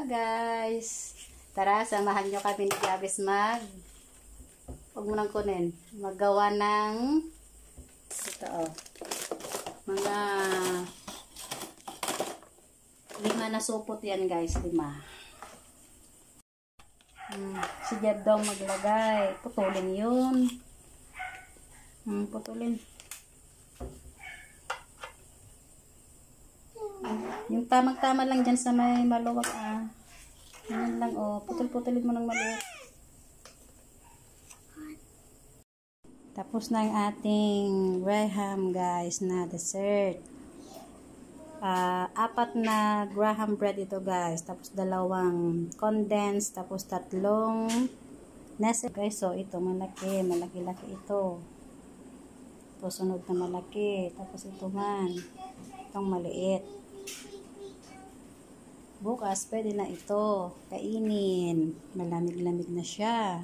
Hello guys! Tara, samahan nyo kami ni Gabis huwag mo nang kunin, maggawa ng ito mga 5 na supot yan guys, 5. Si Jeb daw maglagay, putulin yun. Putulin. Yung tamang-tama lang dyan sa may maluwag Yan lang putol-putulin mo ng maliit. Tapos na yung ating Graham guys na dessert. 4 na Graham bread ito guys. Tapos 2 condensed. Tapos 3 Nestle guys. So ito malaki. Malaki-laki ito. Tapos sunod na malaki. Tapos ito man. Itong maliit. Bukas pwede na ito kainin. Malamig-lamig na siya.